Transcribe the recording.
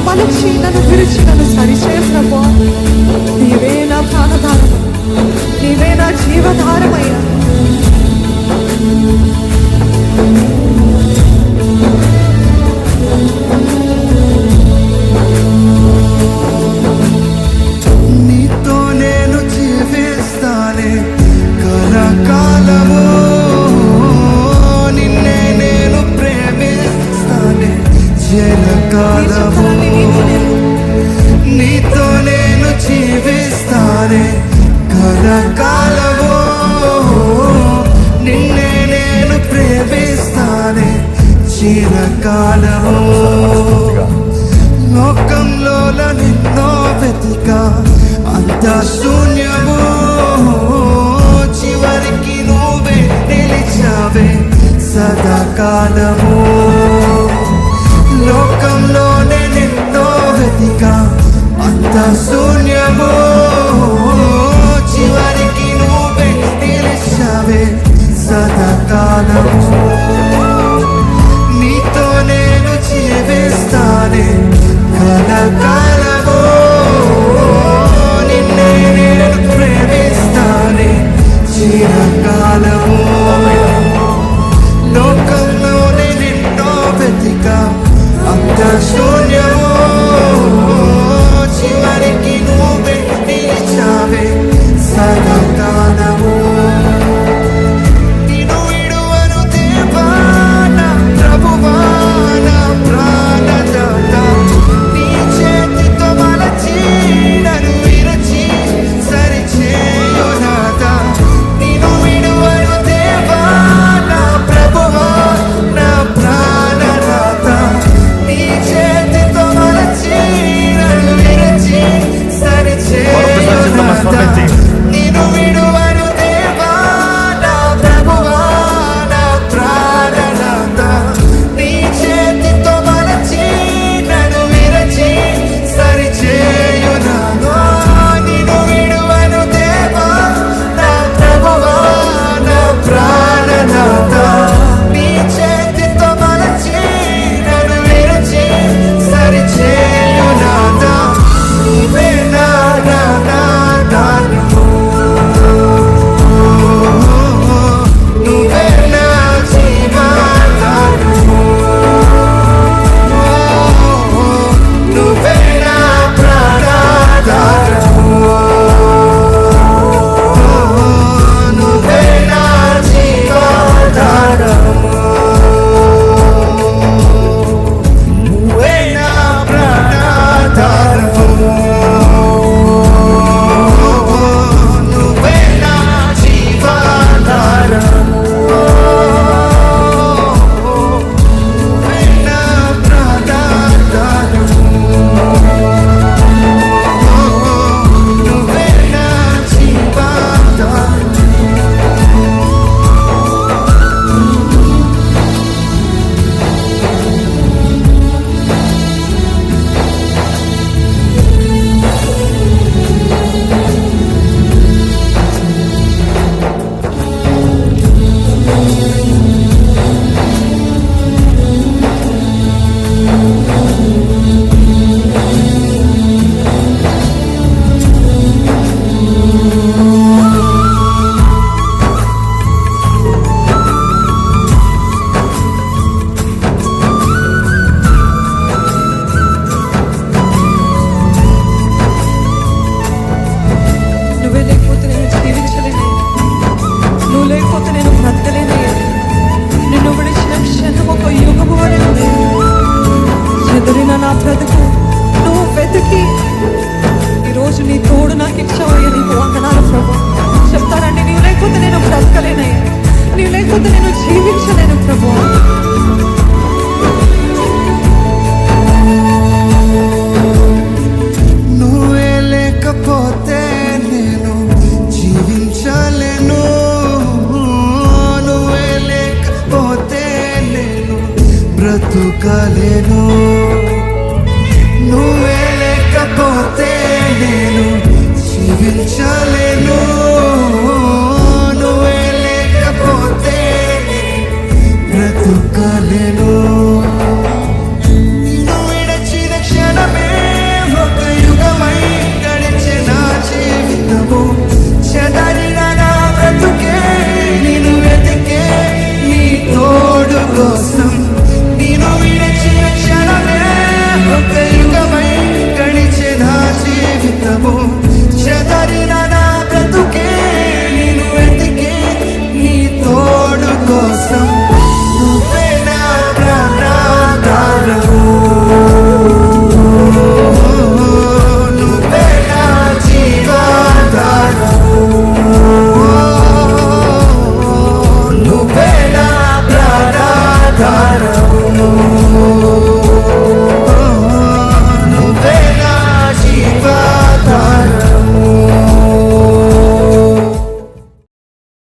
మలచి నన్ను విరిచి నన్ను సరిచే ప్రభా. నీవే నా ప్రాణధారం, నీవే నా జీవధారమయ్యా. నీతో నేను జీవిస్తానే కలకాలము, నిన్నే నేను ప్రేమిస్తానే చిరకాలము. నీతో నేను జీవిస్తానే కలకాలము, నిన్నే నేను ప్రేమిస్తానే చిరకాలము. లోకంలో నిన్నో వెతికా అంత శూన్యము, చివరికి నువ్వే నిలిచావే సదాకాలము. లోకంలోనే నిన్నో వెతికా అంత శూన్యము, చివరికి నువ్వే నిలిచావే సదాకాలము. నీతో నేను జీవిస్తానే కలకాలము, నిన్నే నేను ప్రేమిస్తానే చిరకాలము. లోకంలోనే నిన్నో వెతికా అంత శూన్యము, చివరికి నువ్వే నిలిచావే సదాకాలము. నిన్ను విడువను దేవా నా ప్రభువా నా ప్రాణదాత, నీ చేతితో మలచి నన్ను విరచి సరిచేయు నాథ. నిన్ను విడువను దేవా నా ప్రభువా నా ప్రాణదాత, నీ చేతితో మలచి నన్ను విరచి సరిచేయు నాథ. నిన్ను విడువను దేవా నా ప్రభువా నా ప్రాణదాత, నీ చేతితో మలచి నన్ను విరచి సరిచేయు నాథ. నిన్ను విడువను దేవా నా ప్రభువా నా ప్రాణదాత, నీ చేతితో మలచి నన్ను విరచి సరిచేయు నాథ. నీవే నా దానము, నువ్వే నా జీవధారము, నువ్వే నా ప్రాణధారము, నువ్వే నా జీవధారము, నువ్వే నా ప్రాణధారము, నువ్వే నా జీవధారము, నువ్వే నా ప్రాణధారము, నువ్వే నా జీవధారము. నువ్వే లేకపోతే నేను జీవించలేనయ్యా, నువ్వు లేకపోతే నేను బ్రతకలేనయ్యా. నిన్ను విడిచిన క్షణం ఒక యుగము వలె ఉంది. చెదిరిన నా బ్రతుకు నువ్వు వెతికి ఈరోజు నీ తోడు నాకు ఇచ్చావయ్యా. నీకు వందనాలు ప్రభు. చెప్తానండి, నీవు లేకపోతే నేను బ్రతకలేనయ్యా, నీవు లేకపోతే నేను జీవించలేను ప్రభు. నువ్వే లేకపోతే నేను జీవించలేను, నువ్వే లేకపోతే నేను బ్రతుకలేను, నువ్వే లేకపోతే నేను జీవించలేను.